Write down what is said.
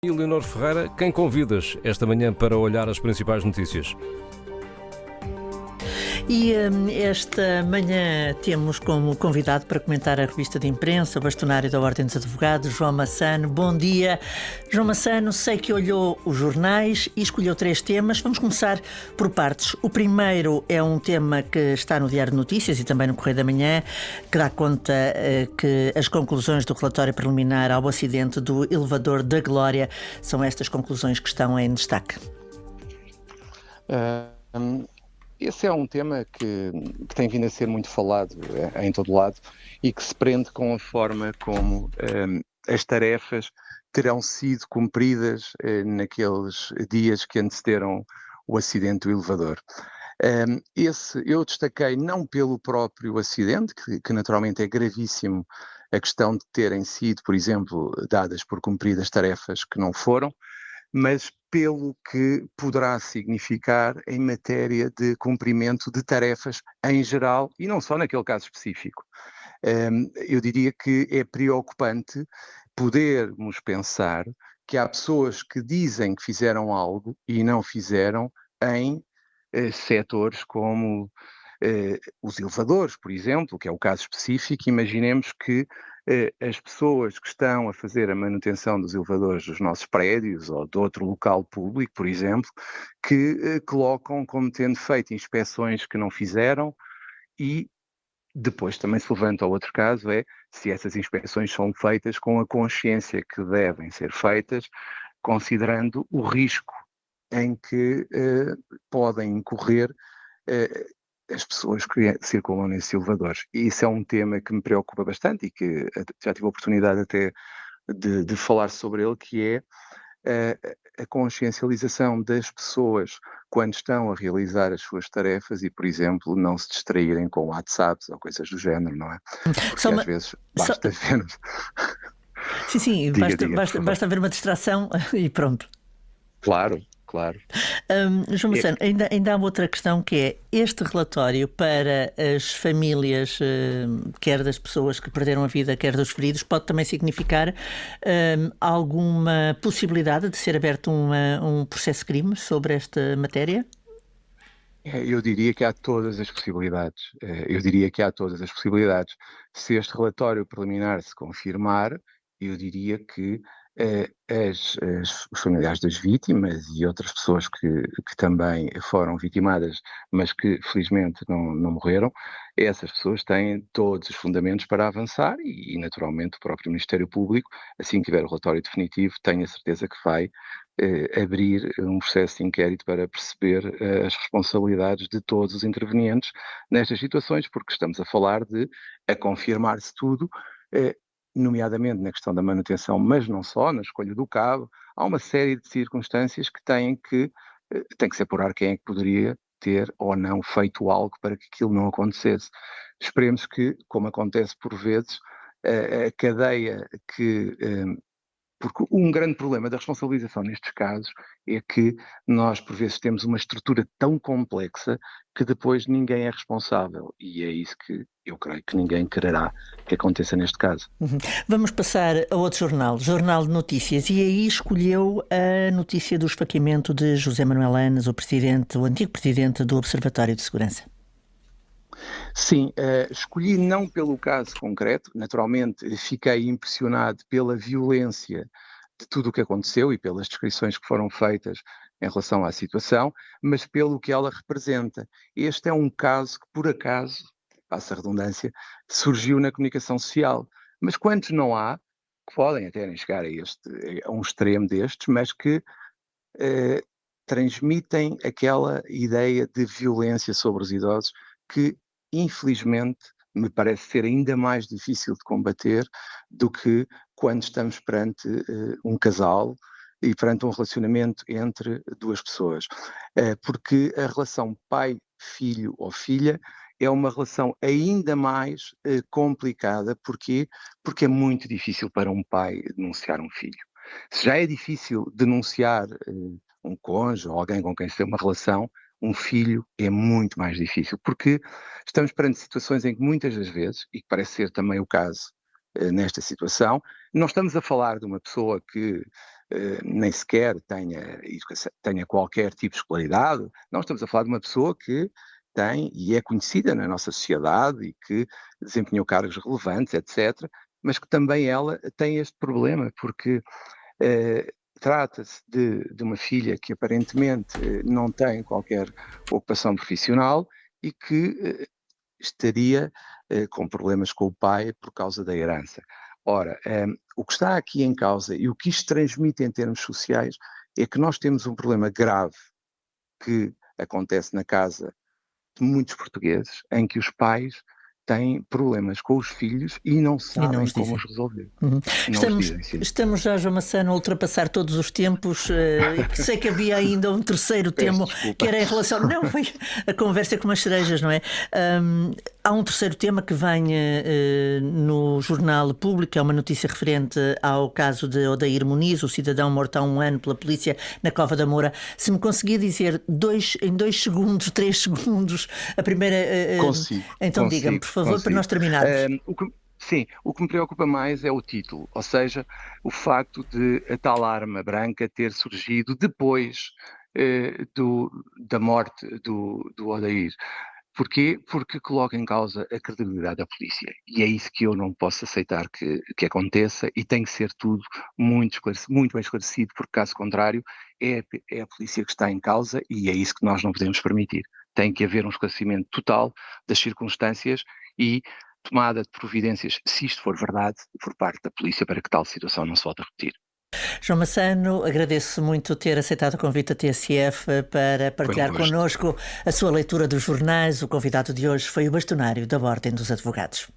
E Leonor Ferreira, quem convidas esta manhã para olhar as principais notícias? E esta manhã temos como convidado para comentar a revista de imprensa, o bastonário da Ordem dos Advogados, João Massano. Bom dia. João Massano, sei que olhou os jornais e escolheu 3 temas. Vamos começar por partes. O primeiro é um tema que está no Diário de Notícias e também no Correio da Manhã, que dá conta que as conclusões do relatório preliminar ao acidente do elevador da Glória são estas conclusões que estão em destaque. Esse é um tema que tem vindo a ser muito falado em todo lado e que se prende com a forma como as tarefas terão sido cumpridas naqueles dias que antecederam o acidente do elevador. Eu destaquei não pelo próprio acidente, que naturalmente é gravíssimo a questão de terem sido, por exemplo, dadas por cumpridas tarefas que não foram, mas pelo que poderá significar em matéria de cumprimento de tarefas em geral e não só naquele caso específico. Eu diria que é preocupante podermos pensar que há pessoas que dizem que fizeram algo e não fizeram em setores como os elevadores, por exemplo, que é o caso específico. Imaginemos que as pessoas que estão a fazer a manutenção dos elevadores dos nossos prédios ou de outro local público, por exemplo, que colocam como tendo feito inspeções que não fizeram e depois também se levanta o outro caso, é se essas inspeções são feitas com a consciência que devem ser feitas, considerando o risco em que podem incorrer as pessoas que circulam nesses elevadores. E isso é um tema que me preocupa bastante e que já tive a oportunidade até de falar sobre ele, que é a consciencialização das pessoas quando estão a realizar as suas tarefas e, por exemplo, não se distraírem com WhatsApps ou coisas do género, não é? Porque às vezes basta ver... Sim, Diga, por favor. basta haver uma distração e pronto. Claro. João Massano, ainda há outra questão, que é este relatório para as famílias, quer das pessoas que perderam a vida, quer dos feridos, pode também significar alguma possibilidade de ser aberto um processo de crime sobre esta matéria? Eu diria que há todas as possibilidades. Se este relatório preliminar se confirmar, eu diria que os familiares das vítimas e outras pessoas que também foram vitimadas, mas que felizmente não morreram, essas pessoas têm todos os fundamentos para avançar e naturalmente o próprio Ministério Público, assim que tiver o relatório definitivo, tenho a certeza que vai abrir um processo de inquérito para perceber as responsabilidades de todos os intervenientes nestas situações, porque estamos a falar de a confirmar-se tudo, nomeadamente na questão da manutenção, mas não só, na escolha do cabo. Há uma série de circunstâncias que tem que se apurar quem é que poderia ter ou não feito algo para que aquilo não acontecesse. Esperemos que, como acontece por vezes, a cadeia que... Porque um grande problema da responsabilização nestes casos é que nós, por vezes, temos uma estrutura tão complexa que depois ninguém é responsável. E é isso que eu creio que ninguém quererá que aconteça neste caso. Vamos passar a outro jornal, Jornal de Notícias, e aí escolheu a notícia do esfaqueamento de José Manuel Anas, o antigo presidente do Observatório de Segurança. Sim, escolhi não pelo caso concreto, naturalmente fiquei impressionado pela violência de tudo o que aconteceu e pelas descrições que foram feitas em relação à situação, mas pelo que ela representa. Este é um caso que, por acaso, passa a redundância, surgiu na comunicação social. Mas quantos não há, que podem até chegar a um extremo destes, mas que transmitem aquela ideia de violência sobre os idosos que, infelizmente, me parece ser ainda mais difícil de combater do que quando estamos perante um casal e perante um relacionamento entre duas pessoas. Porque a relação pai-filho ou filha é uma relação ainda mais complicada. Porquê? Porque é muito difícil para um pai denunciar um filho. Se já é difícil denunciar um cônjuge ou alguém com quem se tem uma relação, um filho é muito mais difícil, porque estamos perante situações em que muitas das vezes, e que parece ser também o caso nesta situação, não estamos a falar de uma pessoa que nem sequer tenha qualquer tipo de escolaridade. Nós estamos a falar de uma pessoa que tem e é conhecida na nossa sociedade e que desempenhou cargos relevantes, etc., mas que também ela tem este problema, porque trata-se de uma filha que aparentemente não tem qualquer ocupação profissional e que estaria com problemas com o pai por causa da herança. Ora, o que está aqui em causa e o que isto transmite em termos sociais é que nós temos um problema grave que acontece na casa de muitos portugueses, em que os pais têm problemas com os filhos e não E não sabem os como dizem. os resolver. Uhum. Não os dizem, sim. Estamos já, João Massano, a ultrapassar todos os tempos. Sei que havia ainda um terceiro tema desculpa. que era em relação. Não, foi a conversa com as cerejas, não é? Há um terceiro tema que vem no Jornal Público, é uma notícia referente ao caso de Odair Muniz, o cidadão morto há um ano pela polícia na Cova da Moura. Se me conseguia dizer em 2 segundos, 3 segundos, a primeira. Consigo. Então diga-me, por favor, para nós terminarmos. O que me preocupa mais é o título, ou seja, o facto de a tal arma branca ter surgido depois da morte do Odair. Porquê? Porque coloca em causa a credibilidade da polícia. E é isso que eu não posso aceitar que aconteça e tem que ser tudo muito bem esclarecido, porque caso contrário é a polícia que está em causa e é isso que nós não podemos permitir. Tem que haver um esclarecimento total das circunstâncias e tomada de providências, se isto for verdade, por parte da polícia para que tal situação não se volte a repetir. João Massano, agradeço muito ter aceitado o convite da TSF para partilhar connosco a sua leitura dos jornais. O convidado de hoje foi o bastonário da Ordem dos Advogados.